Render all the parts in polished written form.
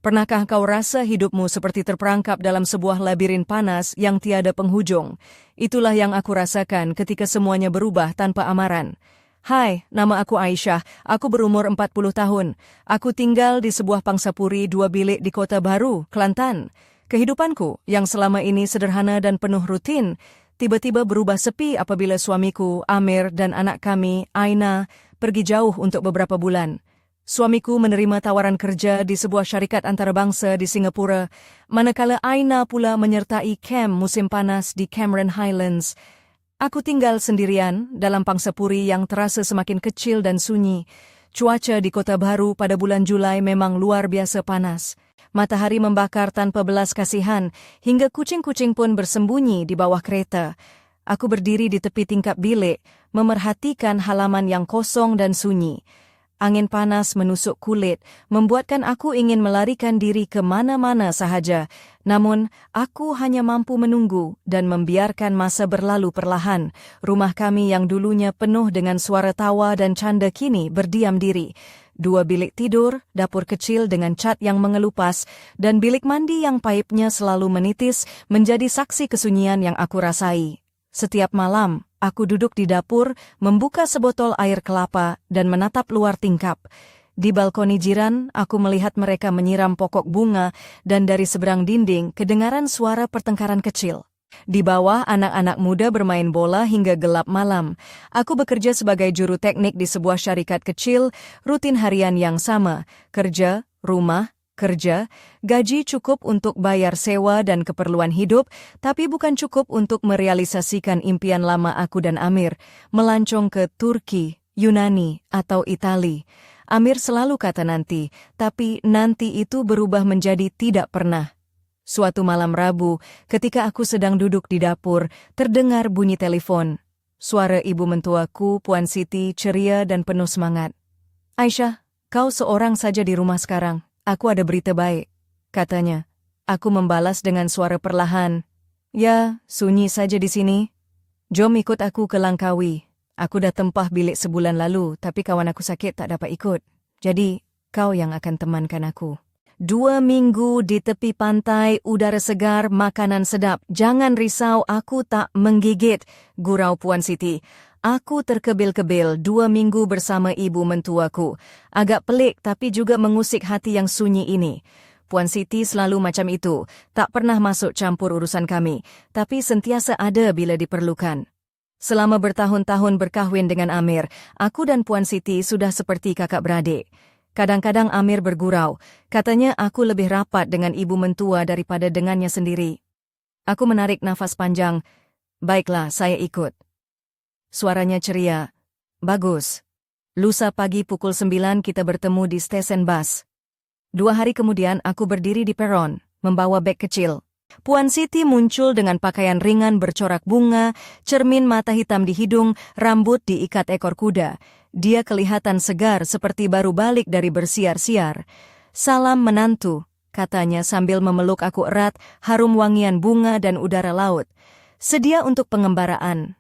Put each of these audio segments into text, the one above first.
Pernahkah kau rasa hidupmu seperti terperangkap dalam sebuah labirin panas yang tiada penghujung? Itulah yang aku rasakan ketika semuanya berubah tanpa amaran. Hai, nama aku Aisyah. Aku berumur 40 tahun. Aku tinggal di sebuah pangsapuri 2 bilik di Kota Baru, Kelantan. Kehidupanku, yang selama ini sederhana dan penuh rutin, tiba-tiba berubah sepi apabila suamiku, Amir, dan anak kami, Aina, pergi jauh untuk beberapa bulan. Suamiku menerima tawaran kerja di sebuah syarikat antarabangsa di Singapura, manakala Aina pula menyertai kem musim panas di Cameron Highlands. Aku tinggal sendirian dalam pangsapuri yang terasa semakin kecil dan sunyi. Cuaca di Kota Baru pada bulan Julai memang luar biasa panas. Matahari membakar tanpa belas kasihan, hingga kucing-kucing pun bersembunyi di bawah kereta. Aku berdiri di tepi tingkap bilik, memerhatikan halaman yang kosong dan sunyi. Angin panas menusuk kulit, membuatkan aku ingin melarikan diri ke mana-mana sahaja. Namun, aku hanya mampu menunggu dan membiarkan masa berlalu perlahan. Rumah kami yang dulunya penuh dengan suara tawa dan canda kini berdiam diri. 2 bilik tidur, dapur kecil dengan cat yang mengelupas, dan bilik mandi yang paipnya selalu menitis menjadi saksi kesunyian yang aku rasai. Setiap malam, aku duduk di dapur, membuka sebotol air kelapa dan menatap luar tingkap. Di balkoni jiran, aku melihat mereka menyiram pokok bunga dan dari seberang dinding kedengaran suara pertengkaran kecil. Di bawah, anak-anak muda bermain bola hingga gelap malam. Aku bekerja sebagai juru teknik di sebuah syarikat kecil, rutin harian yang sama, kerja, rumah, kerja, gaji cukup untuk bayar sewa dan keperluan hidup, tapi bukan cukup untuk merealisasikan impian lama aku dan Amir, melancong ke Turki, Yunani, atau Itali. Amir selalu kata nanti, tapi nanti itu berubah menjadi tidak pernah. Suatu malam Rabu, ketika aku sedang duduk di dapur, terdengar bunyi telepon. Suara ibu mentuaku, Puan Siti, ceria dan penuh semangat. Aisyah, kau seorang saja di rumah sekarang. Aku ada berita baik, katanya. Aku membalas dengan suara perlahan. Ya, sunyi saja di sini. Jom ikut aku ke Langkawi. Aku dah tempah bilik sebulan lalu, tapi kawan aku sakit tak dapat ikut. Jadi, kau yang akan temankan aku. 2 minggu di tepi pantai, udara segar, makanan sedap. Jangan risau, aku tak menggigit, gurau Puan Siti. Aku terkebil-kebil 2 minggu bersama ibu mentuaku. Agak pelik tapi juga mengusik hati yang sunyi ini. Puan Siti selalu macam itu, tak pernah masuk campur urusan kami, tapi sentiasa ada bila diperlukan. Selama bertahun-tahun berkahwin dengan Amir, aku dan Puan Siti sudah seperti kakak beradik. Kadang-kadang Amir bergurau, katanya aku lebih rapat dengan ibu mentua daripada dengannya sendiri. Aku menarik nafas panjang. Baiklah, saya ikut. Suaranya ceria. Bagus. Lusa pagi pukul 9 kita bertemu di stesen bas. 2 hari kemudian aku berdiri di peron, membawa beg kecil. Puan Siti muncul dengan pakaian ringan bercorak bunga, cermin mata hitam di hidung, rambut diikat ekor kuda. Dia kelihatan segar seperti baru balik dari bersiar-siar. Salam menantu, katanya sambil memeluk aku erat, harum wangian bunga dan udara laut. Sedia untuk pengembaraan.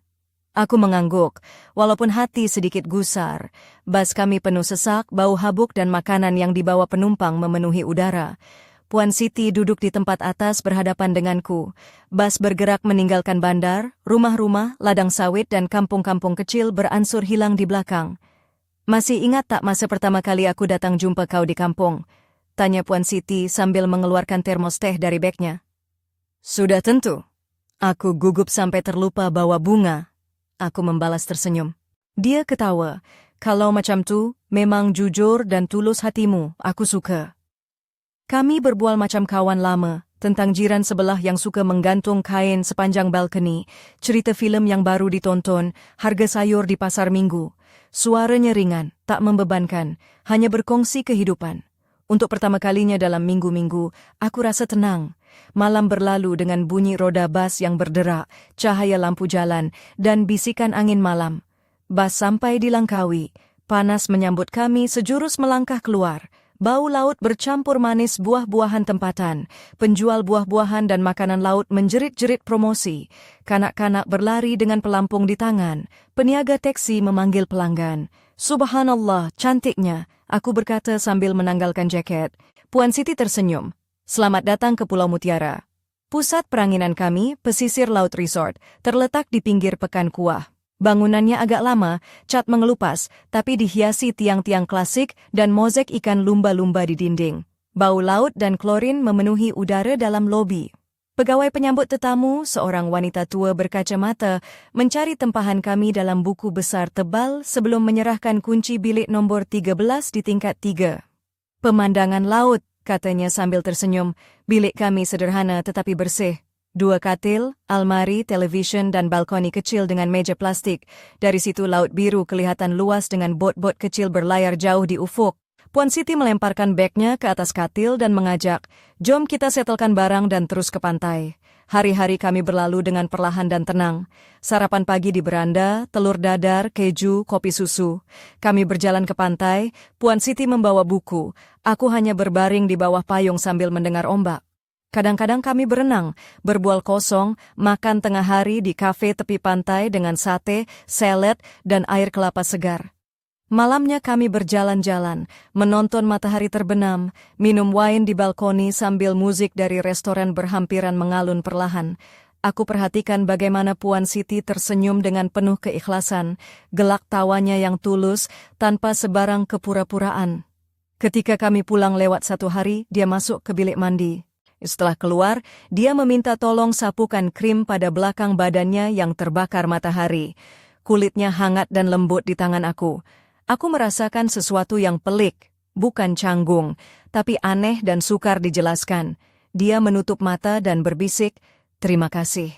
Aku mengangguk, walaupun hati sedikit gusar. Bas kami penuh sesak, bau habuk dan makanan yang dibawa penumpang memenuhi udara. Puan Siti duduk di tempat atas berhadapan denganku. Bas bergerak meninggalkan bandar, rumah-rumah, ladang sawit dan kampung-kampung kecil beransur hilang di belakang. Masih ingat tak masa pertama kali aku datang jumpa kau di kampung? Tanya Puan Siti sambil mengeluarkan termos teh dari begnya. Sudah tentu. Aku gugup sampai terlupa bawa bunga. Aku membalas tersenyum. Dia ketawa. Kalau macam tu, memang jujur dan tulus hatimu, aku suka. Kami berbual macam kawan lama, tentang jiran sebelah yang suka menggantung kain sepanjang balkoni, cerita filem yang baru ditonton, harga sayur di pasar minggu. Suaranya ringan, tak membebankan, hanya berkongsi kehidupan. Untuk pertama kalinya dalam minggu-minggu, aku rasa tenang. Malam berlalu dengan bunyi roda bas yang berderak, cahaya lampu jalan, dan bisikan angin malam. Bas sampai di Langkawi. Panas menyambut kami sejurus melangkah keluar. Bau laut bercampur manis buah-buahan tempatan. Penjual buah-buahan dan makanan laut menjerit-jerit promosi. Kanak-kanak berlari dengan pelampung di tangan. Peniaga teksi memanggil pelanggan. Subhanallah, cantiknya, aku berkata sambil menanggalkan jaket. Puan Siti tersenyum. Selamat datang ke Pulau Mutiara. Pusat peranginan kami, Pesisir Laut Resort, terletak di pinggir Pekan Kuah. Bangunannya agak lama, cat mengelupas, tapi dihiasi tiang-tiang klasik dan mozaik ikan lumba-lumba di dinding. Bau laut dan klorin memenuhi udara dalam lobi. Pegawai penyambut tetamu, seorang wanita tua berkacamata, mencari tempahan kami dalam buku besar tebal sebelum menyerahkan kunci bilik nombor 13 di tingkat 3. Pemandangan laut, katanya sambil tersenyum. Bilik kami sederhana tetapi bersih. 2 katil, almari, televisyen dan balkoni kecil dengan meja plastik. Dari situ laut biru kelihatan luas dengan bot-bot kecil berlayar jauh di ufuk. Puan Siti melemparkan bagnya ke atas katil dan mengajak, "Jom kita setelkan barang dan terus ke pantai." Hari-hari kami berlalu dengan perlahan dan tenang. Sarapan pagi di beranda, telur dadar, keju, kopi susu. Kami berjalan ke pantai, Puan Siti membawa buku. Aku hanya berbaring di bawah payung sambil mendengar ombak. Kadang-kadang kami berenang, berbual kosong, makan tengah hari di kafe tepi pantai dengan sate, salad, dan air kelapa segar. Malamnya kami berjalan-jalan, menonton matahari terbenam, minum wine di balkoni sambil musik dari restoran berhampiran mengalun perlahan. Aku perhatikan bagaimana Puan Siti tersenyum dengan penuh keikhlasan, gelak tawanya yang tulus tanpa sebarang kepura-puraan. Ketika kami pulang lewat 1 hari, dia masuk ke bilik mandi. Setelah keluar, dia meminta tolong sapukan krim pada belakang badannya yang terbakar matahari. Kulitnya hangat dan lembut di tangan aku. Aku merasakan sesuatu yang pelik, bukan canggung, tapi aneh dan sukar dijelaskan. Dia menutup mata dan berbisik, "Terima kasih."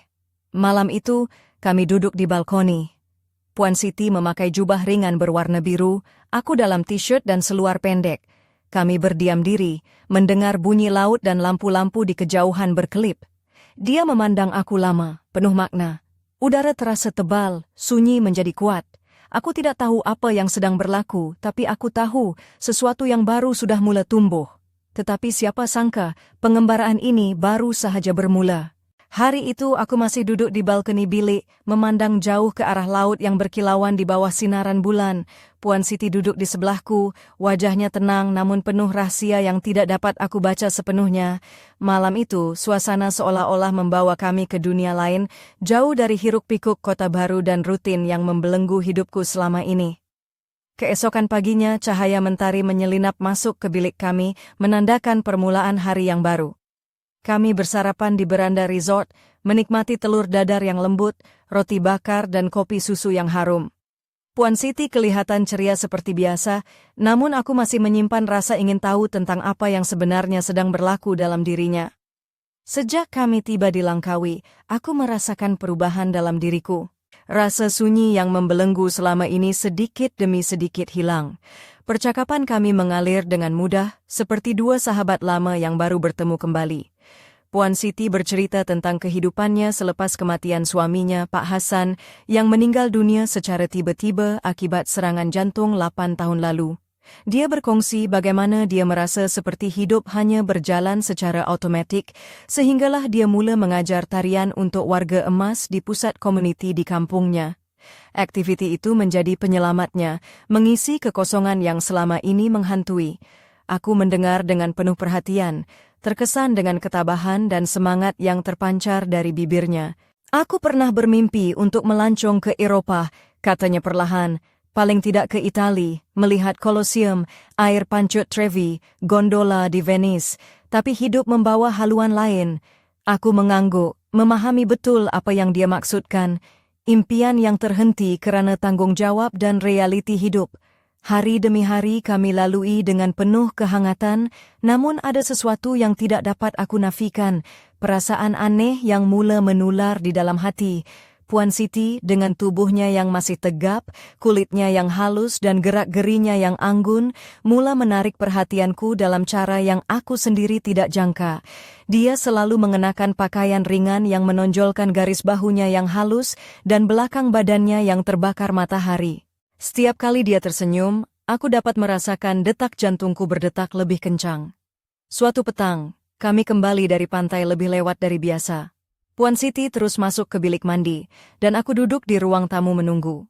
Malam itu, kami duduk di balkoni. Puan Siti memakai jubah ringan berwarna biru, aku dalam t-shirt dan seluar pendek. Kami berdiam diri, mendengar bunyi laut dan lampu-lampu di kejauhan berkelip. Dia memandang aku lama, penuh makna. Udara terasa tebal, sunyi menjadi kuat. Aku tidak tahu apa yang sedang berlaku, tapi aku tahu sesuatu yang baru sudah mula tumbuh. Tetapi siapa sangka, pengembaraan ini baru sahaja bermula. Hari itu aku masih duduk di balkoni bilik, memandang jauh ke arah laut yang berkilauan di bawah sinaran bulan. Puan Siti duduk di sebelahku, wajahnya tenang namun penuh rahasia yang tidak dapat aku baca sepenuhnya. Malam itu, suasana seolah-olah membawa kami ke dunia lain, jauh dari hiruk-pikuk kota baru dan rutin yang membelenggu hidupku selama ini. Keesokan paginya, cahaya mentari menyelinap masuk ke bilik kami, menandakan permulaan hari yang baru. Kami bersarapan di beranda resort, menikmati telur dadar yang lembut, roti bakar dan kopi susu yang harum. Puan Siti kelihatan ceria seperti biasa, namun aku masih menyimpan rasa ingin tahu tentang apa yang sebenarnya sedang berlaku dalam dirinya. Sejak kami tiba di Langkawi, aku merasakan perubahan dalam diriku. Rasa sunyi yang membelenggu selama ini sedikit demi sedikit hilang. Percakapan kami mengalir dengan mudah, seperti 2 sahabat lama yang baru bertemu kembali. Puan Siti bercerita tentang kehidupannya selepas kematian suaminya, Pak Hasan, yang meninggal dunia secara tiba-tiba akibat serangan jantung 8 tahun lalu. Dia berkongsi bagaimana dia merasa seperti hidup hanya berjalan secara otomatik, sehinggalah dia mula mengajar tarian untuk warga emas di pusat komuniti di kampungnya. Aktiviti itu menjadi penyelamatnya, mengisi kekosongan yang selama ini menghantui. Aku mendengar dengan penuh perhatian, terkesan dengan ketabahan dan semangat yang terpancar dari bibirnya. "Aku pernah bermimpi untuk melancong ke Eropa," katanya perlahan, "paling tidak ke Itali, melihat Colosseum, air pancut Trevi, gondola di Venice, tapi hidup membawa haluan lain." Aku mengangguk, memahami betul apa yang dia maksudkan. Impian yang terhenti kerana tanggung jawab dan realiti hidup. Hari demi hari kami lalui dengan penuh kehangatan, namun ada sesuatu yang tidak dapat aku nafikan, perasaan aneh yang mula menular di dalam hati. Puan Siti dengan tubuhnya yang masih tegap, kulitnya yang halus dan gerak-gerinya yang anggun, mula menarik perhatianku dalam cara yang aku sendiri tidak jangka. Dia selalu mengenakan pakaian ringan yang menonjolkan garis bahunya yang halus dan belakang badannya yang terbakar matahari. Setiap kali dia tersenyum, aku dapat merasakan detak jantungku berdetak lebih kencang. Suatu petang, kami kembali dari pantai lebih lewat dari biasa. Puan Siti terus masuk ke bilik mandi, dan aku duduk di ruang tamu menunggu.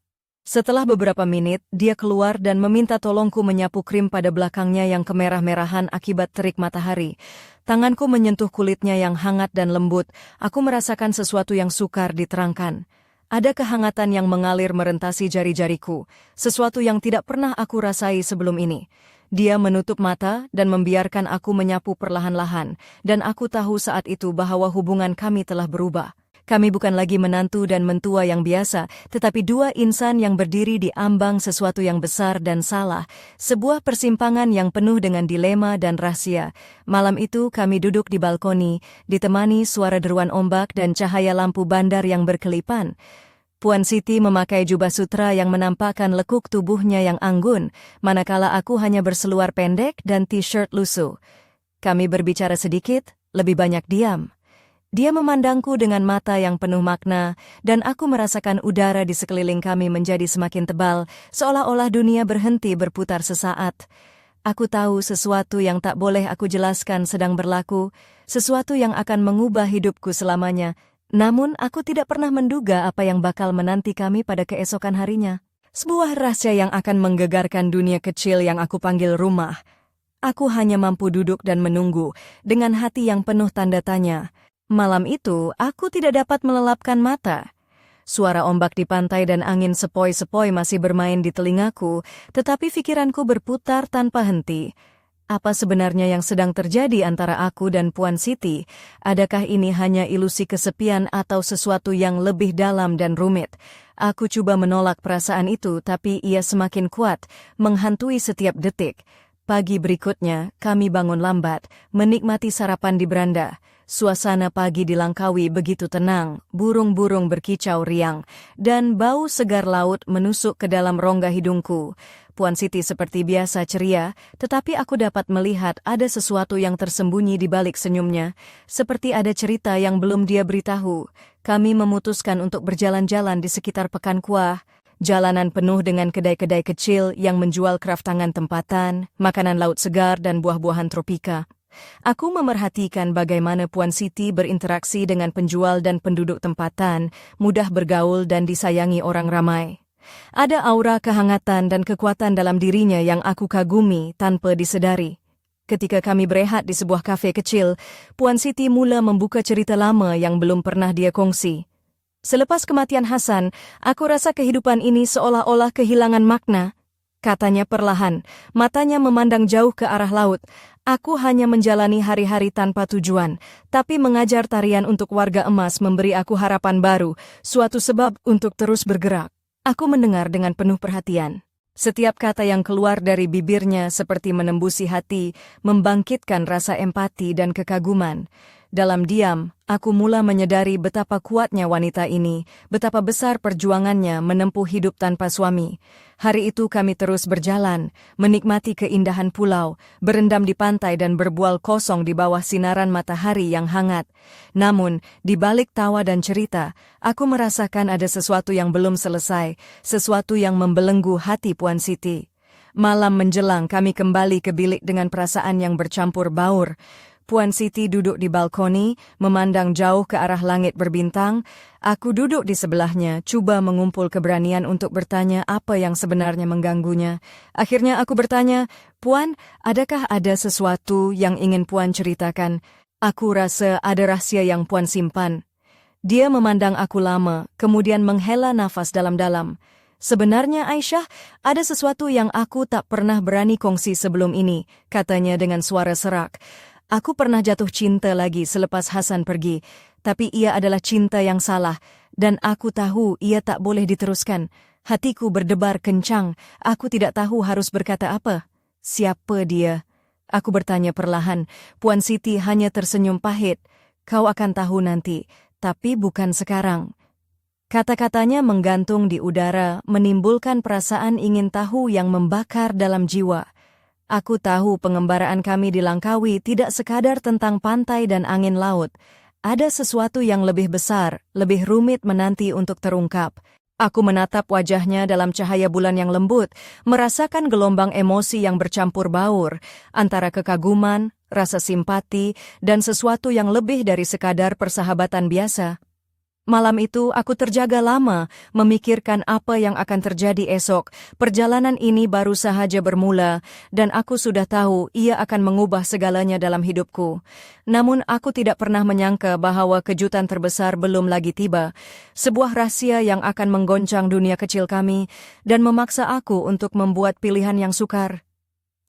Setelah beberapa menit, dia keluar dan meminta tolongku menyapu krim pada belakangnya yang kemerah-merahan akibat terik matahari. Tanganku menyentuh kulitnya yang hangat dan lembut. Aku merasakan sesuatu yang sukar diterangkan. Ada kehangatan yang mengalir merentasi jari-jariku, sesuatu yang tidak pernah aku rasai sebelum ini. Dia menutup mata dan membiarkan aku menyapu perlahan-lahan, dan aku tahu saat itu bahwa hubungan kami telah berubah. Kami bukan lagi menantu dan mentua yang biasa, tetapi dua insan yang berdiri di ambang sesuatu yang besar dan salah, sebuah persimpangan yang penuh dengan dilema dan rahasia. Malam itu kami duduk di balkoni, ditemani suara deruan ombak dan cahaya lampu bandar yang berkelipan. Puan Siti memakai jubah sutra yang menampakkan lekuk tubuhnya yang anggun, manakala aku hanya berseluar pendek dan t-shirt lusuh. Kami berbicara sedikit, lebih banyak diam. Dia memandangku dengan mata yang penuh makna, dan aku merasakan udara di sekeliling kami menjadi semakin tebal, seolah-olah dunia berhenti berputar sesaat. Aku tahu sesuatu yang tak boleh aku jelaskan sedang berlaku, sesuatu yang akan mengubah hidupku selamanya, namun aku tidak pernah menduga apa yang bakal menanti kami pada keesokan harinya. Sebuah rahasia yang akan menggegarkan dunia kecil yang aku panggil rumah. Aku hanya mampu duduk dan menunggu, dengan hati yang penuh tanda tanya. Malam itu, aku tidak dapat melelapkan mata. Suara ombak di pantai dan angin sepoi-sepoi masih bermain di telingaku, tetapi pikiranku berputar tanpa henti. Apa sebenarnya yang sedang terjadi antara aku dan Puan Siti? Adakah ini hanya ilusi kesepian atau sesuatu yang lebih dalam dan rumit? Aku coba menolak perasaan itu, tapi ia semakin kuat, menghantui setiap detik. Pagi berikutnya, kami bangun lambat, menikmati sarapan di beranda. Suasana pagi di Langkawi begitu tenang, burung-burung berkicau riang, dan bau segar laut menusuk ke dalam rongga hidungku. Puan Siti seperti biasa ceria, tetapi aku dapat melihat ada sesuatu yang tersembunyi di balik senyumnya, seperti ada cerita yang belum dia beritahu. Kami memutuskan untuk berjalan-jalan di sekitar Pekan Kuah. Jalanan penuh dengan kedai-kedai kecil yang menjual kraftangan tempatan, makanan laut segar dan buah-buahan tropika. Aku memerhatikan bagaimana Puan Siti berinteraksi dengan penjual dan penduduk tempatan, mudah bergaul dan disayangi orang ramai. Ada aura kehangatan dan kekuatan dalam dirinya yang aku kagumi tanpa disedari. Ketika kami berehat di sebuah kafe kecil, Puan Siti mula membuka cerita lama yang belum pernah dia kongsi. Selepas kematian Hasan, aku rasa kehidupan ini seolah-olah kehilangan makna. Katanya perlahan, matanya memandang jauh ke arah laut. Aku hanya menjalani hari-hari tanpa tujuan, tapi mengajar tarian untuk warga emas memberi aku harapan baru, suatu sebab untuk terus bergerak. Aku mendengar dengan penuh perhatian. Setiap kata yang keluar dari bibirnya seperti menembusi hati, membangkitkan rasa empati dan kekaguman. Dalam diam, aku mula menyadari betapa kuatnya wanita ini, betapa besar perjuangannya menempuh hidup tanpa suami. Hari itu kami terus berjalan, menikmati keindahan pulau, berendam di pantai dan berbual kosong di bawah sinaran matahari yang hangat. Namun, di balik tawa dan cerita, aku merasakan ada sesuatu yang belum selesai, sesuatu yang membelenggu hati Puan Siti. Malam menjelang kami kembali ke bilik dengan perasaan yang bercampur baur. Puan Siti duduk di balkoni, memandang jauh ke arah langit berbintang. Aku duduk di sebelahnya, coba mengumpul keberanian untuk bertanya apa yang sebenarnya mengganggunya. Akhirnya aku bertanya, "Puan, adakah ada sesuatu yang ingin Puan ceritakan? Aku rasa ada rahasia yang Puan simpan." Dia memandang aku lama, kemudian menghela nafas dalam-dalam. "Sebenarnya Aisyah, ada sesuatu yang aku tak pernah berani kongsi sebelum ini," katanya dengan suara serak. "Aku pernah jatuh cinta lagi selepas Hasan pergi, tapi ia adalah cinta yang salah, dan aku tahu ia tak boleh diteruskan. Hatiku berdebar kencang, aku tidak tahu harus berkata apa." "Siapa dia?" aku bertanya perlahan. Puan Siti hanya tersenyum pahit. "Kau akan tahu nanti, tapi bukan sekarang." Kata-katanya menggantung di udara, menimbulkan perasaan ingin tahu yang membakar dalam jiwa. Aku tahu pengembaraan kami di Langkawi tidak sekadar tentang pantai dan angin laut. Ada sesuatu yang lebih besar, lebih rumit menanti untuk terungkap. Aku menatap wajahnya dalam cahaya bulan yang lembut, merasakan gelombang emosi yang bercampur baur, antara kekaguman, rasa simpati, dan sesuatu yang lebih dari sekadar persahabatan biasa. Malam itu aku terjaga lama, memikirkan apa yang akan terjadi esok. Perjalanan ini baru sahaja bermula, dan aku sudah tahu ia akan mengubah segalanya dalam hidupku. Namun aku tidak pernah menyangka bahwa kejutan terbesar belum lagi tiba. Sebuah rahasia yang akan menggoncang dunia kecil kami, dan memaksa aku untuk membuat pilihan yang sukar.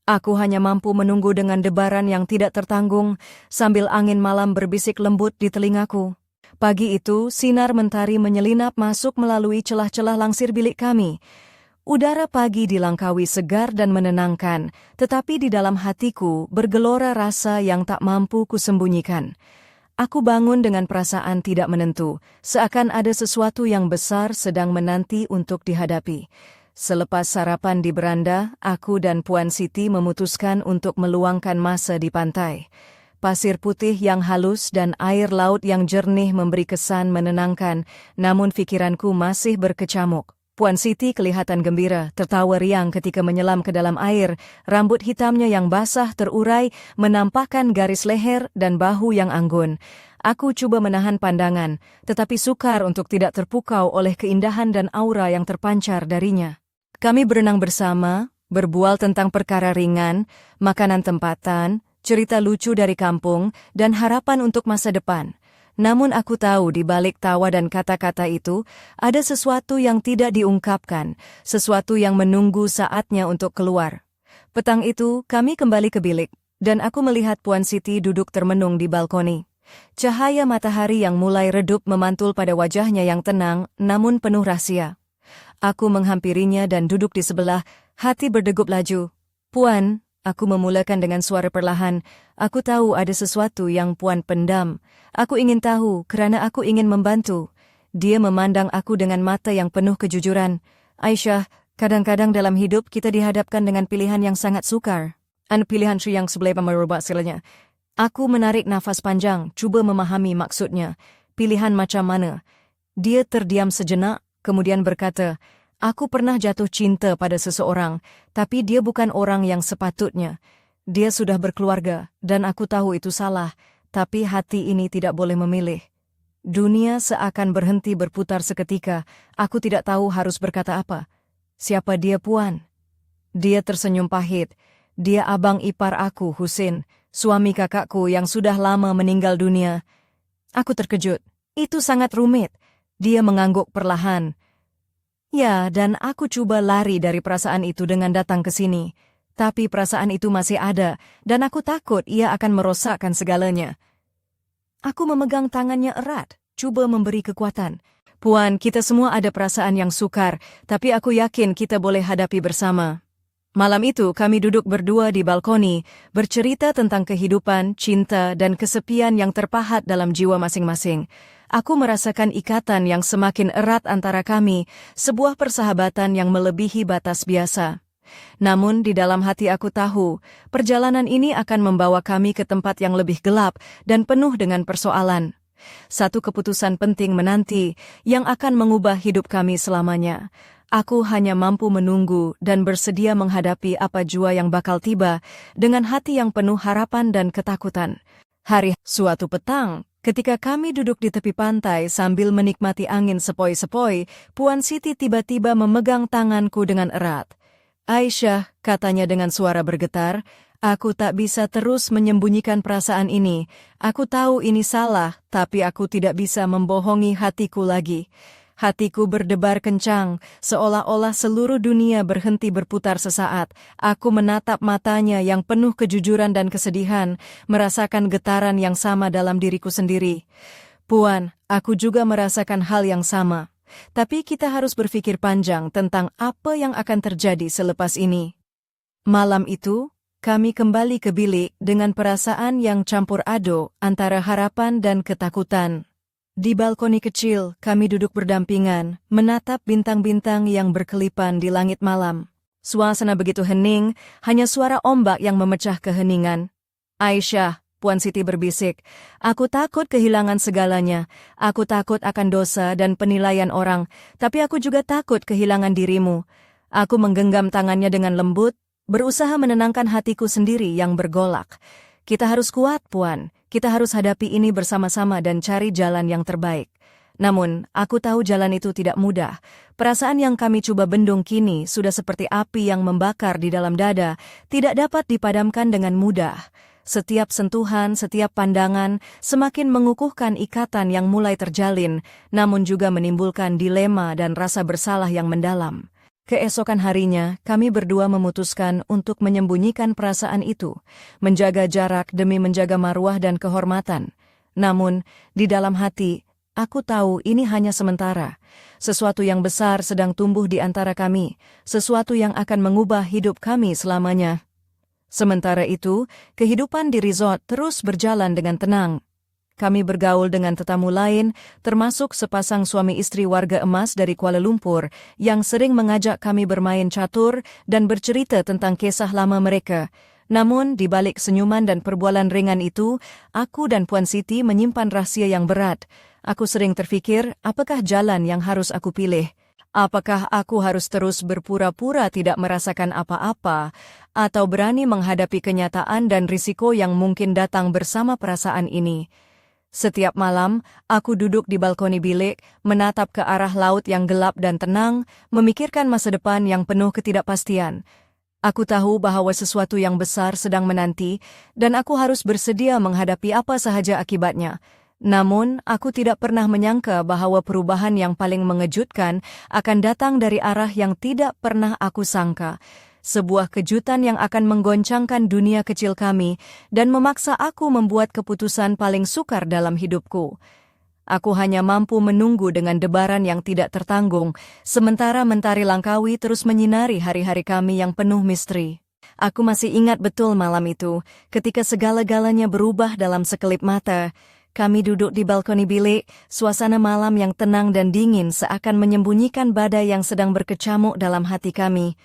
Aku hanya mampu menunggu dengan debaran yang tidak tertanggung, sambil angin malam berbisik lembut di telingaku. Pagi itu, sinar mentari menyelinap masuk melalui celah-celah langsir bilik kami. Udara pagi dilangkaui segar dan menenangkan, tetapi di dalam hatiku bergelora rasa yang tak mampu kusembunyikan. Aku bangun dengan perasaan tidak menentu, seakan ada sesuatu yang besar sedang menanti untuk dihadapi. Selepas sarapan di beranda, aku dan Puan Siti memutuskan untuk meluangkan masa di pantai. Pasir putih yang halus dan air laut yang jernih memberi kesan menenangkan, namun pikiranku masih berkecamuk. Puan Siti kelihatan gembira, tertawa riang ketika menyelam ke dalam air. Rambut hitamnya yang basah terurai menampakkan garis leher dan bahu yang anggun. Aku coba menahan pandangan, tetapi sukar untuk tidak terpukau oleh keindahan dan aura yang terpancar darinya. Kami berenang bersama, berbual tentang perkara ringan, makanan tempatan, cerita lucu dari kampung, dan harapan untuk masa depan. Namun aku tahu di balik tawa dan kata-kata itu, ada sesuatu yang tidak diungkapkan, sesuatu yang menunggu saatnya untuk keluar. Petang itu, kami kembali ke bilik, dan aku melihat Puan Siti duduk termenung di balkoni. Cahaya matahari yang mulai redup memantul pada wajahnya yang tenang, namun penuh rahasia. Aku menghampirinya dan duduk di sebelah, hati berdegup laju. "Puan," aku memulakan dengan suara perlahan, "aku tahu ada sesuatu yang Puan pendam. Aku ingin tahu kerana aku ingin membantu." Dia memandang aku dengan mata yang penuh kejujuran. "Aisyah, kadang-kadang dalam hidup kita dihadapkan dengan pilihan yang sangat sukar. Pilihan yang sebelah merubah hasilnya." Aku menarik nafas panjang, cuba memahami maksudnya. Pilihan macam mana? Dia terdiam sejenak, kemudian berkata, "Aku pernah jatuh cinta pada seseorang, tapi dia bukan orang yang sepatutnya. Dia sudah berkeluarga, dan aku tahu itu salah, tapi hati ini tidak boleh memilih." Dunia seakan berhenti berputar seketika, aku tidak tahu harus berkata apa. "Siapa dia, Puan?" Dia tersenyum pahit. "Dia abang ipar aku, Husin, suami kakakku yang sudah lama meninggal dunia." Aku terkejut. "Itu sangat rumit." Dia mengangguk perlahan. "Ya, dan aku coba lari dari perasaan itu dengan datang ke sini. Tapi perasaan itu masih ada, dan aku takut ia akan merosakkan segalanya." Aku memegang tangannya erat, coba memberi kekuatan. "Puan, kita semua ada perasaan yang sukar, tapi aku yakin kita boleh hadapi bersama." Malam itu kami duduk berdua di balkoni, bercerita tentang kehidupan, cinta, dan kesepian yang terpahat dalam jiwa masing-masing. Aku merasakan ikatan yang semakin erat antara kami, sebuah persahabatan yang melebihi batas biasa. Namun di dalam hati aku tahu, perjalanan ini akan membawa kami ke tempat yang lebih gelap dan penuh dengan persoalan. Satu keputusan penting menanti yang akan mengubah hidup kami selamanya. Aku hanya mampu menunggu dan bersedia menghadapi apa jua yang bakal tiba dengan hati yang penuh harapan dan ketakutan. Suatu petang, ketika kami duduk di tepi pantai sambil menikmati angin sepoi-sepoi, Puan Siti tiba-tiba memegang tanganku dengan erat. "Aisyah," katanya dengan suara bergetar, "aku tak bisa terus menyembunyikan perasaan ini. Aku tahu ini salah, tapi aku tidak bisa membohongi hatiku lagi." Hatiku berdebar kencang, seolah-olah seluruh dunia berhenti berputar sesaat. Aku menatap matanya yang penuh kejujuran dan kesedihan, merasakan getaran yang sama dalam diriku sendiri. "Puan, aku juga merasakan hal yang sama. Tapi kita harus berpikir panjang tentang apa yang akan terjadi selepas ini." Malam itu, kami kembali ke bilik dengan perasaan yang campur aduk antara harapan dan ketakutan. Di balkoni kecil, kami duduk berdampingan, menatap bintang-bintang yang berkelipan di langit malam. Suasana begitu hening, hanya suara ombak yang memecah keheningan. "Aisyah," Puan Siti berbisik, "aku takut kehilangan segalanya. Aku takut akan dosa dan penilaian orang, tapi aku juga takut kehilangan dirimu." Aku menggenggam tangannya dengan lembut, berusaha menenangkan hatiku sendiri yang bergolak. "Kita harus kuat, Puan. Kita harus hadapi ini bersama-sama dan cari jalan yang terbaik." Namun, aku tahu jalan itu tidak mudah. Perasaan yang kami coba bendung kini sudah seperti api yang membakar di dalam dada, tidak dapat dipadamkan dengan mudah. Setiap sentuhan, setiap pandangan semakin mengukuhkan ikatan yang mulai terjalin, namun juga menimbulkan dilema dan rasa bersalah yang mendalam. Keesokan harinya, kami berdua memutuskan untuk menyembunyikan perasaan itu, menjaga jarak demi menjaga marwah dan kehormatan. Namun, di dalam hati, aku tahu ini hanya sementara. Sesuatu yang besar sedang tumbuh di antara kami, sesuatu yang akan mengubah hidup kami selamanya. Sementara itu, kehidupan di resort terus berjalan dengan tenang. Kami bergaul dengan tetamu lain, termasuk sepasang suami istri warga emas dari Kuala Lumpur yang sering mengajak kami bermain catur dan bercerita tentang kisah lama mereka. Namun, di balik senyuman dan perbualan ringan itu, aku dan Puan Siti menyimpan rahasia yang berat. Aku sering terfikir, apakah jalan yang harus aku pilih? Apakah aku harus terus berpura-pura tidak merasakan apa-apa, atau berani menghadapi kenyataan dan risiko yang mungkin datang bersama perasaan ini? Setiap malam, aku duduk di balkoni bilik, menatap ke arah laut yang gelap dan tenang, memikirkan masa depan yang penuh ketidakpastian. Aku tahu bahwa sesuatu yang besar sedang menanti, dan aku harus bersedia menghadapi apa sahaja akibatnya. Namun, aku tidak pernah menyangka bahwa perubahan yang paling mengejutkan akan datang dari arah yang tidak pernah aku sangka. Sebuah kejutan yang akan menggoncangkan dunia kecil kami dan memaksa aku membuat keputusan paling sukar dalam hidupku. Aku hanya mampu menunggu dengan debaran yang tidak tertanggung, sementara mentari Langkawi terus menyinari hari-hari kami yang penuh misteri. Aku masih ingat betul malam itu, ketika segala-galanya berubah dalam sekelip mata. Kami duduk di balkoni bilik, suasana malam yang tenang dan dingin seakan menyembunyikan badai yang sedang berkecamuk dalam hati kami.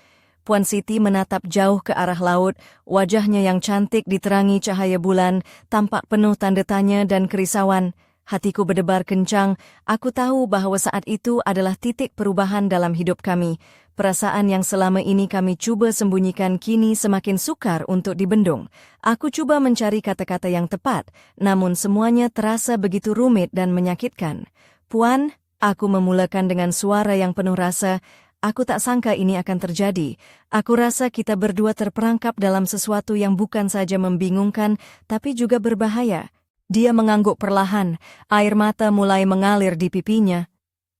Puan Siti menatap jauh ke arah laut, wajahnya yang cantik diterangi cahaya bulan, tampak penuh tanda tanya dan kerisauan. Hatiku berdebar kencang, aku tahu bahwa saat itu adalah titik perubahan dalam hidup kami. Perasaan yang selama ini kami coba sembunyikan kini semakin sukar untuk dibendung. Aku coba mencari kata-kata yang tepat, namun semuanya terasa begitu rumit dan menyakitkan. Puan, aku memulakan dengan suara yang penuh rasa. Aku tak sangka ini akan terjadi. Aku rasa kita berdua terperangkap dalam sesuatu yang bukan saja membingungkan, tapi juga berbahaya. Dia mengangguk perlahan, air mata mulai mengalir di pipinya.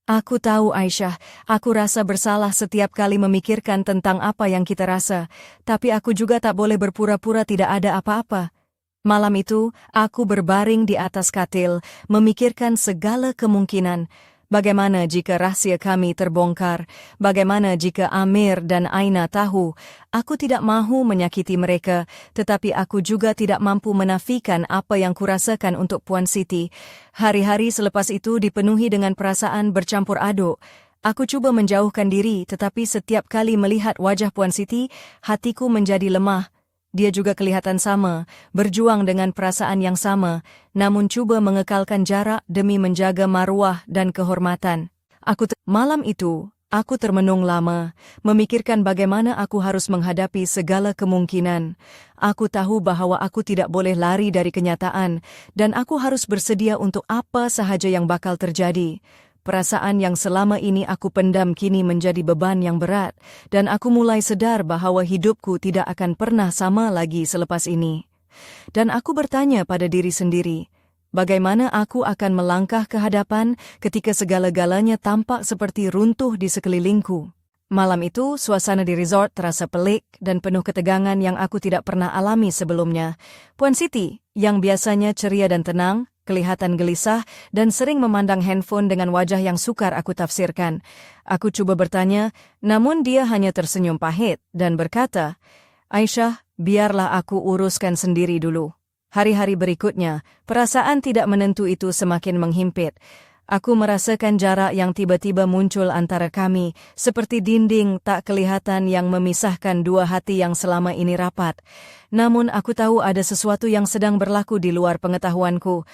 Aku tahu, Aisyah, aku rasa bersalah setiap kali memikirkan tentang apa yang kita rasa, tapi aku juga tak boleh berpura-pura tidak ada apa-apa. Malam itu, aku berbaring di atas katil, memikirkan segala kemungkinan. Bagaimana jika rahasia kami terbongkar? Bagaimana jika Amir dan Aina tahu? Aku tidak mahu menyakiti mereka, tetapi aku juga tidak mampu menafikan apa yang kurasakan untuk Puan Siti. Hari-hari selepas itu dipenuhi dengan perasaan bercampur aduk. Aku cuba menjauhkan diri, tetapi setiap kali melihat wajah Puan Siti, hatiku menjadi lemah. Dia juga kelihatan sama, berjuang dengan perasaan yang sama, namun cuba mengekalkan jarak demi menjaga marwah dan kehormatan. Malam itu, aku termenung lama, memikirkan bagaimana aku harus menghadapi segala kemungkinan. Aku tahu bahwa aku tidak boleh lari dari kenyataan, dan aku harus bersedia untuk apa sahaja yang bakal terjadi. Perasaan yang selama ini aku pendam kini menjadi beban yang berat, dan aku mulai sadar bahwa hidupku tidak akan pernah sama lagi selepas ini. Dan aku bertanya pada diri sendiri, bagaimana aku akan melangkah ke hadapan ketika segala-galanya tampak seperti runtuh di sekelilingku. Malam itu, suasana di resort terasa pelik dan penuh ketegangan yang aku tidak pernah alami sebelumnya. Puan Siti, yang biasanya ceria dan tenang, kelihatan gelisah dan sering memandang handphone dengan wajah yang sukar aku tafsirkan. Aku coba bertanya, namun dia hanya tersenyum pahit dan berkata, "Aisyah, biarlah aku uruskan sendiri dulu." Hari-hari berikutnya, perasaan tidak menentu itu semakin menghimpit. Aku merasakan jarak yang tiba-tiba muncul antara kami, seperti dinding tak kelihatan yang memisahkan dua hati yang selama ini rapat. Namun aku tahu ada sesuatu yang sedang berlaku di luar pengetahuanku.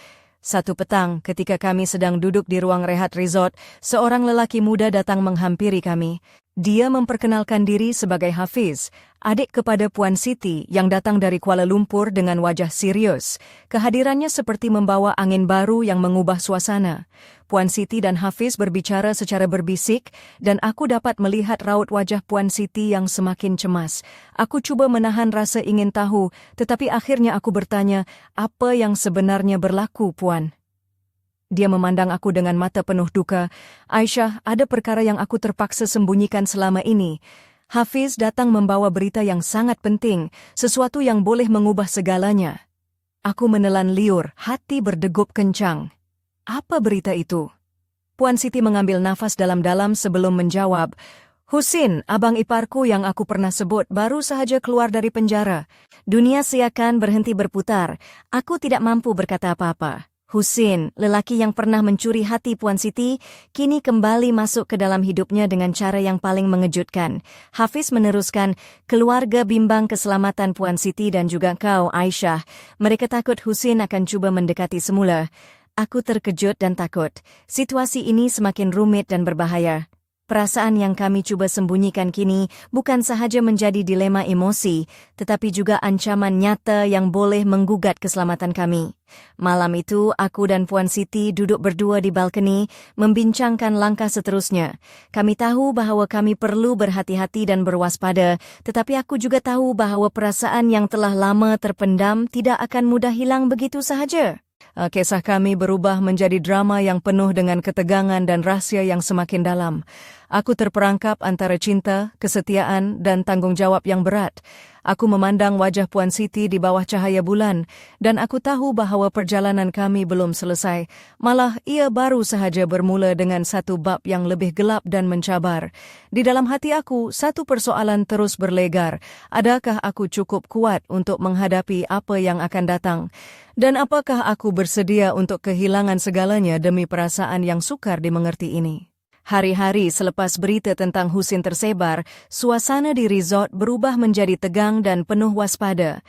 Satu petang, ketika kami sedang duduk di ruang rehat resort, seorang lelaki muda datang menghampiri kami. Dia memperkenalkan diri sebagai Hafiz, adik kepada Puan Siti yang datang dari Kuala Lumpur dengan wajah serius. Kehadirannya seperti membawa angin baru yang mengubah suasana. Puan Siti dan Hafiz berbicara secara berbisik dan aku dapat melihat raut wajah Puan Siti yang semakin cemas. Aku cuba menahan rasa ingin tahu, tetapi akhirnya aku bertanya, apa yang sebenarnya berlaku, Puan? Dia memandang aku dengan mata penuh duka. Aisyah, ada perkara yang aku terpaksa sembunyikan selama ini. Hafiz datang membawa berita yang sangat penting, sesuatu yang boleh mengubah segalanya. Aku menelan liur, hati berdegup kencang. Apa berita itu? Puan Siti mengambil nafas dalam-dalam sebelum menjawab. Husin, abang iparku yang aku pernah sebut, baru sahaja keluar dari penjara. Dunia seakan berhenti berputar. Aku tidak mampu berkata apa-apa. Husin, lelaki yang pernah mencuri hati Puan Siti, kini kembali masuk ke dalam hidupnya dengan cara yang paling mengejutkan. Hafiz meneruskan, keluarga bimbang keselamatan Puan Siti dan juga kau, Aisyah. Mereka takut Husin akan cuba mendekati semula. Aku terkejut dan takut. Situasi ini semakin rumit dan berbahaya. Perasaan yang kami cuba sembunyikan kini bukan sahaja menjadi dilema emosi, tetapi juga ancaman nyata yang boleh menggugat keselamatan kami. Malam itu, aku dan Puan Siti duduk berdua di balkoni, membincangkan langkah seterusnya. Kami tahu bahawa kami perlu berhati-hati dan berwaspada, tetapi aku juga tahu bahawa perasaan yang telah lama terpendam tidak akan mudah hilang begitu sahaja. Kisah kami berubah menjadi drama yang penuh dengan ketegangan dan rahsia yang semakin dalam. Aku terperangkap antara cinta, kesetiaan, dan tanggung jawab yang berat. Aku memandang wajah Puan Siti di bawah cahaya bulan, dan aku tahu bahawa perjalanan kami belum selesai. Malah ia baru sahaja bermula dengan satu bab yang lebih gelap dan mencabar. Di dalam hati aku, satu persoalan terus berlegar. Adakah aku cukup kuat untuk menghadapi apa yang akan datang? Dan apakah aku bersedia untuk kehilangan segalanya demi perasaan yang sukar dimengerti ini? Hari-hari selepas berita tentang Husin tersebar, suasana di resort berubah menjadi tegang dan penuh waspada.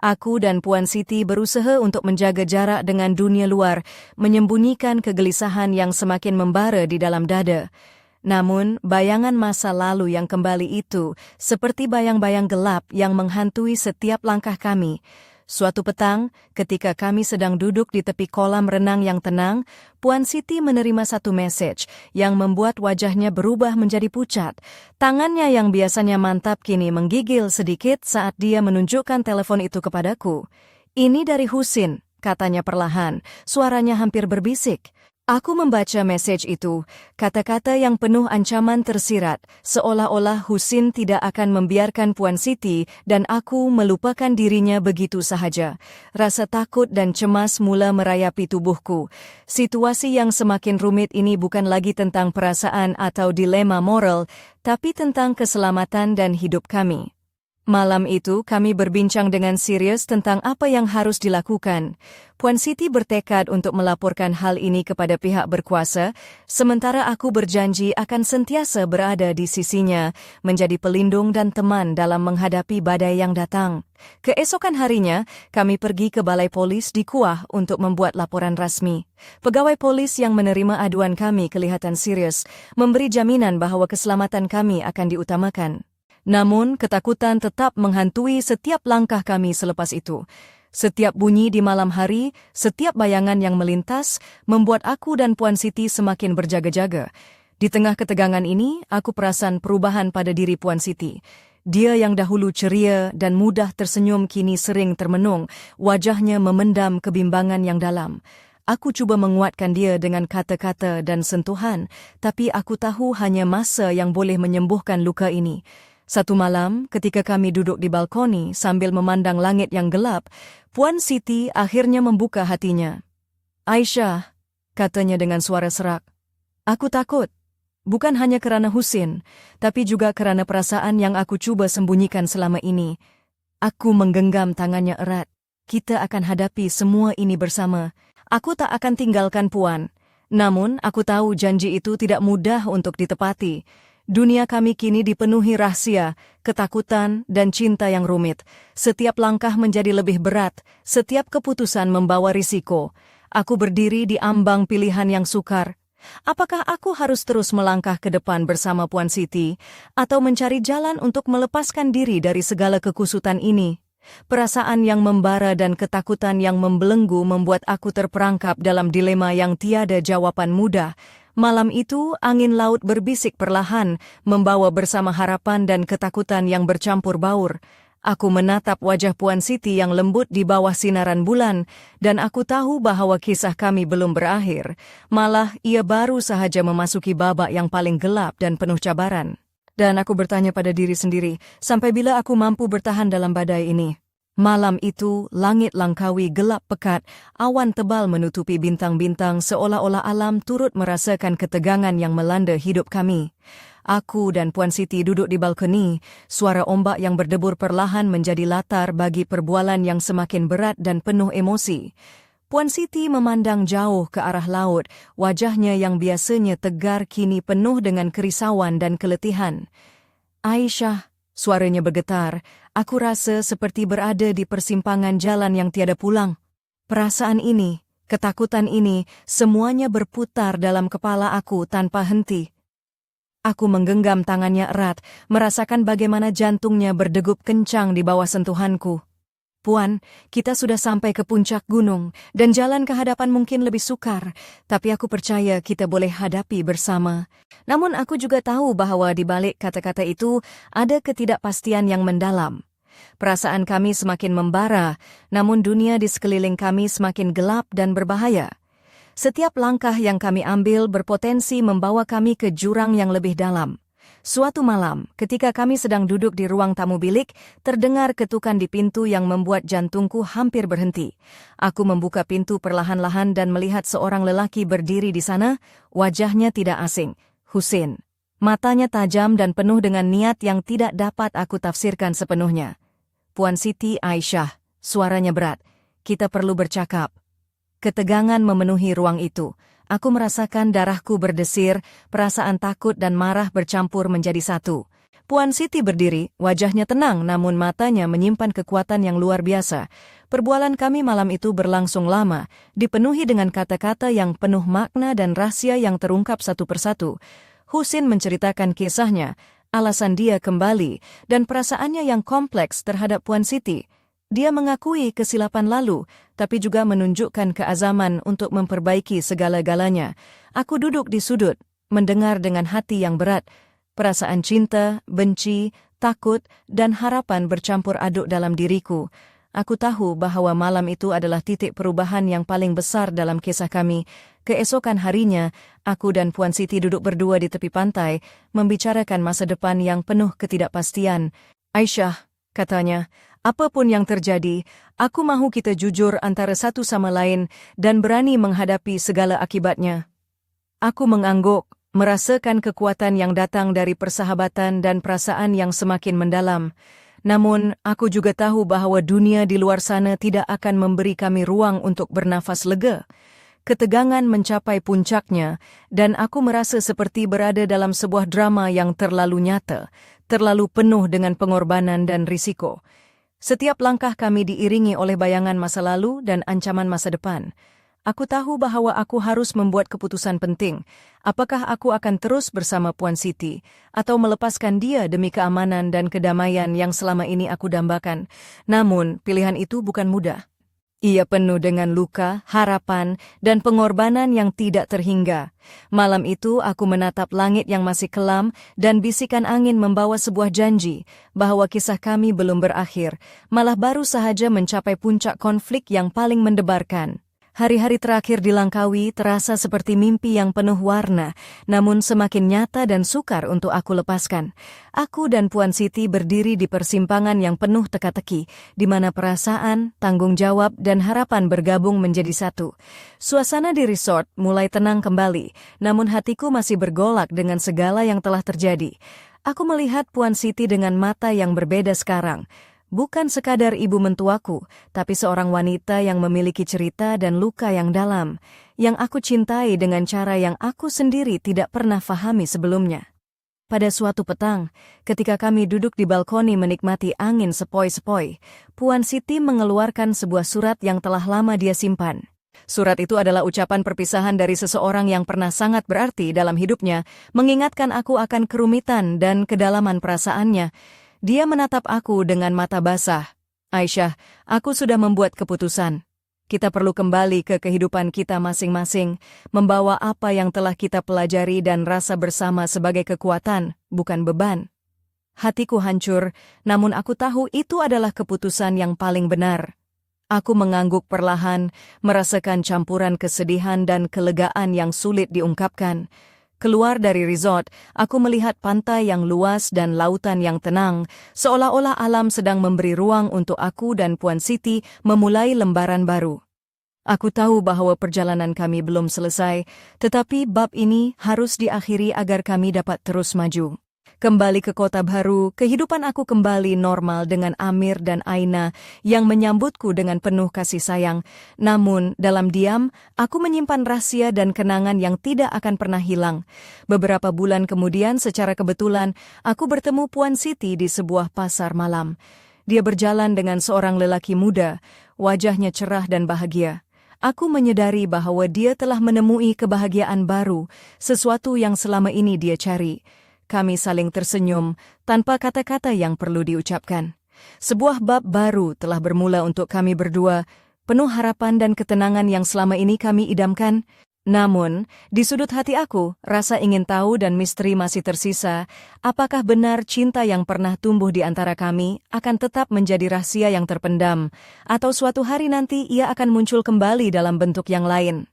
Aku dan Puan Siti berusaha untuk menjaga jarak dengan dunia luar, menyembunyikan kegelisahan yang semakin membara di dalam dada. Namun, bayangan masa lalu yang kembali itu seperti bayang-bayang gelap yang menghantui setiap langkah kami. Suatu petang, ketika kami sedang duduk di tepi kolam renang yang tenang, Puan Siti menerima satu mesej yang membuat wajahnya berubah menjadi pucat. Tangannya yang biasanya mantap kini menggigil sedikit saat dia menunjukkan telepon itu kepadaku. Ini dari Husin, katanya perlahan, suaranya hampir berbisik. Aku membaca mesej itu, kata-kata yang penuh ancaman tersirat, seolah-olah Husin tidak akan membiarkan Puan Siti dan aku melupakan dirinya begitu sahaja. Rasa takut dan cemas mula merayapi tubuhku. Situasi yang semakin rumit ini bukan lagi tentang perasaan atau dilema moral, tapi tentang keselamatan dan hidup kami. Malam itu kami berbincang dengan serius tentang apa yang harus dilakukan. Puan Siti bertekad untuk melaporkan hal ini kepada pihak berkuasa, sementara aku berjanji akan sentiasa berada di sisinya, menjadi pelindung dan teman dalam menghadapi badai yang datang. Keesokan harinya, kami pergi ke Balai Polis di Kuah untuk membuat laporan rasmi. Pegawai polis yang menerima aduan kami kelihatan serius, memberi jaminan bahawa keselamatan kami akan diutamakan. Namun, ketakutan tetap menghantui setiap langkah kami selepas itu. Setiap bunyi di malam hari, setiap bayangan yang melintas, membuat aku dan Puan Siti semakin berjaga-jaga. Di tengah ketegangan ini, aku perasan perubahan pada diri Puan Siti. Dia yang dahulu ceria dan mudah tersenyum kini sering termenung, wajahnya memendam kebimbangan yang dalam. Aku cuba menguatkan dia dengan kata-kata dan sentuhan, tapi aku tahu hanya masa yang boleh menyembuhkan luka ini. Satu malam, ketika kami duduk di balkoni sambil memandang langit yang gelap, Puan Siti akhirnya membuka hatinya. Aisyah, katanya dengan suara serak, aku takut. Bukan hanya kerana Husin, tapi juga kerana perasaan yang aku cuba sembunyikan selama ini. Aku menggenggam tangannya erat. Kita akan hadapi semua ini bersama. Aku tak akan tinggalkan Puan. Namun, aku tahu janji itu tidak mudah untuk ditepati. Dunia kami kini dipenuhi rahasia, ketakutan, dan cinta yang rumit. Setiap langkah menjadi lebih berat, setiap keputusan membawa risiko. Aku berdiri di ambang pilihan yang sukar. Apakah aku harus terus melangkah ke depan bersama Puan Siti, atau mencari jalan untuk melepaskan diri dari segala kekusutan ini? Perasaan yang membara dan ketakutan yang membelenggu membuat aku terperangkap dalam dilema yang tiada jawaban mudah. Malam itu, angin laut berbisik perlahan, membawa bersama harapan dan ketakutan yang bercampur baur. Aku menatap wajah Puan Siti yang lembut di bawah sinaran bulan, dan aku tahu bahwa kisah kami belum berakhir. Malah, ia baru sahaja memasuki babak yang paling gelap dan penuh cabaran. Dan aku bertanya pada diri sendiri, sampai bila aku mampu bertahan dalam badai ini? Malam itu, langit Langkawi gelap pekat, awan tebal menutupi bintang-bintang seolah-olah alam turut merasakan ketegangan yang melanda hidup kami. Aku dan Puan Siti duduk di balkoni, suara ombak yang berdebur perlahan menjadi latar bagi perbualan yang semakin berat dan penuh emosi. Puan Siti memandang jauh ke arah laut, wajahnya yang biasanya tegar kini penuh dengan kerisauan dan keletihan. Aisyah, suaranya bergetar, aku rasa seperti berada di persimpangan jalan yang tiada pulang. Perasaan ini, ketakutan ini, semuanya berputar dalam kepala aku tanpa henti. Aku menggenggam tangannya erat, merasakan bagaimana jantungnya berdegup kencang di bawah sentuhanku. Puan, kita sudah sampai ke puncak gunung, dan jalan ke hadapan mungkin lebih sukar, tapi aku percaya kita boleh hadapi bersama. Namun aku juga tahu bahwa di balik kata-kata itu ada ketidakpastian yang mendalam. Perasaan kami semakin membara, namun dunia di sekeliling kami semakin gelap dan berbahaya. Setiap langkah yang kami ambil berpotensi membawa kami ke jurang yang lebih dalam. Suatu malam, ketika kami sedang duduk di ruang tamu bilik, terdengar ketukan di pintu yang membuat jantungku hampir berhenti. Aku membuka pintu perlahan-lahan dan melihat seorang lelaki berdiri di sana, wajahnya tidak asing, Husin. Matanya tajam dan penuh dengan niat yang tidak dapat aku tafsirkan sepenuhnya. Puan Siti Aisyah, suaranya berat. Kita perlu bercakap. Ketegangan memenuhi ruang itu. Aku merasakan darahku berdesir, perasaan takut dan marah bercampur menjadi satu. Puan Siti berdiri, wajahnya tenang namun matanya menyimpan kekuatan yang luar biasa. Perbualan kami malam itu berlangsung lama, dipenuhi dengan kata-kata yang penuh makna dan rahasia yang terungkap satu persatu. Husin menceritakan kisahnya, alasan dia kembali, dan perasaannya yang kompleks terhadap Puan Siti. Dia mengakui kesilapan lalu, tapi juga menunjukkan keazaman untuk memperbaiki segala-galanya. Aku duduk di sudut, mendengar dengan hati yang berat. Perasaan cinta, benci, takut, dan harapan bercampur aduk dalam diriku. Aku tahu bahwa malam itu adalah titik perubahan yang paling besar dalam kisah kami. Keesokan harinya, aku dan Puan Siti duduk berdua di tepi pantai, membicarakan masa depan yang penuh ketidakpastian. Aisyah, katanya, apapun yang terjadi, aku mahu kita jujur antara satu sama lain dan berani menghadapi segala akibatnya. Aku mengangguk, merasakan kekuatan yang datang dari persahabatan dan perasaan yang semakin mendalam. Namun, aku juga tahu bahwa dunia di luar sana tidak akan memberi kami ruang untuk bernafas lega. Ketegangan mencapai puncaknya, dan aku merasa seperti berada dalam sebuah drama yang terlalu nyata, terlalu penuh dengan pengorbanan dan risiko. Setiap langkah kami diiringi oleh bayangan masa lalu dan ancaman masa depan. Aku tahu bahwa aku harus membuat keputusan penting. Apakah aku akan terus bersama Puan Siti, atau melepaskan dia demi keamanan dan kedamaian yang selama ini aku dambakan. Namun, pilihan itu bukan mudah. Ia penuh dengan luka, harapan, dan pengorbanan yang tidak terhingga. Malam itu aku menatap langit yang masih kelam dan bisikan angin membawa sebuah janji bahwa kisah kami belum berakhir, malah baru sahaja mencapai puncak konflik yang paling mendebarkan. Hari-hari terakhir di Langkawi terasa seperti mimpi yang penuh warna, namun semakin nyata dan sukar untuk aku lepaskan. Aku dan Puan Siti berdiri di persimpangan yang penuh teka-teki, di mana perasaan, tanggung jawab, dan harapan bergabung menjadi satu. Suasana di resort mulai tenang kembali, namun hatiku masih bergolak dengan segala yang telah terjadi. Aku melihat Puan Siti dengan mata yang berbeda sekarang. Bukan sekadar ibu mentuaku, tapi seorang wanita yang memiliki cerita dan luka yang dalam, yang aku cintai dengan cara yang aku sendiri tidak pernah fahami sebelumnya. Pada suatu petang, ketika kami duduk di balkoni menikmati angin sepoi-sepoi, Puan Siti mengeluarkan sebuah surat yang telah lama dia simpan. Surat itu adalah ucapan perpisahan dari seseorang yang pernah sangat berarti dalam hidupnya, mengingatkan aku akan kerumitan dan kedalaman perasaannya. Dia menatap aku dengan mata basah. Aisyah, aku sudah membuat keputusan. Kita perlu kembali ke kehidupan kita masing-masing, membawa apa yang telah kita pelajari dan rasa bersama sebagai kekuatan, bukan beban. Hatiku hancur, namun aku tahu itu adalah keputusan yang paling benar. Aku mengangguk perlahan, merasakan campuran kesedihan dan kelegaan yang sulit diungkapkan. Keluar dari resort, aku melihat pantai yang luas dan lautan yang tenang, seolah-olah alam sedang memberi ruang untuk aku dan Puan Siti memulai lembaran baru. Aku tahu bahwa perjalanan kami belum selesai, tetapi bab ini harus diakhiri agar kami dapat terus maju. Kembali ke kota baru, kehidupan aku kembali normal dengan Amir dan Aina yang menyambutku dengan penuh kasih sayang. Namun, dalam diam, aku menyimpan rahasia dan kenangan yang tidak akan pernah hilang. Beberapa bulan kemudian, secara kebetulan, aku bertemu Puan Siti di sebuah pasar malam. Dia berjalan dengan seorang lelaki muda, wajahnya cerah dan bahagia. Aku menyadari bahwa dia telah menemui kebahagiaan baru, sesuatu yang selama ini dia cari. Kami saling tersenyum, tanpa kata-kata yang perlu diucapkan. Sebuah bab baru telah bermula untuk kami berdua, penuh harapan dan ketenangan yang selama ini kami idamkan. Namun, di sudut hati aku, rasa ingin tahu dan misteri masih tersisa. Apakah benar cinta yang pernah tumbuh di antara kami akan tetap menjadi rahasia yang terpendam, atau suatu hari nanti ia akan muncul kembali dalam bentuk yang lain?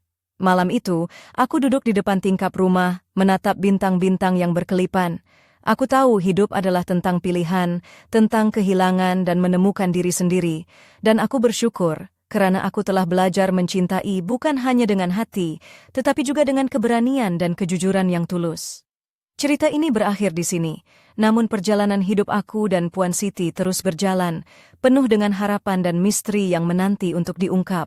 Malam itu, aku duduk di depan tingkap rumah, menatap bintang-bintang yang berkelipan. Aku tahu hidup adalah tentang pilihan, tentang kehilangan dan menemukan diri sendiri. Dan aku bersyukur, karena aku telah belajar mencintai bukan hanya dengan hati, tetapi juga dengan keberanian dan kejujuran yang tulus. Cerita ini berakhir di sini, namun perjalanan hidup aku dan Puan Siti terus berjalan, penuh dengan harapan dan misteri yang menanti untuk diungkap.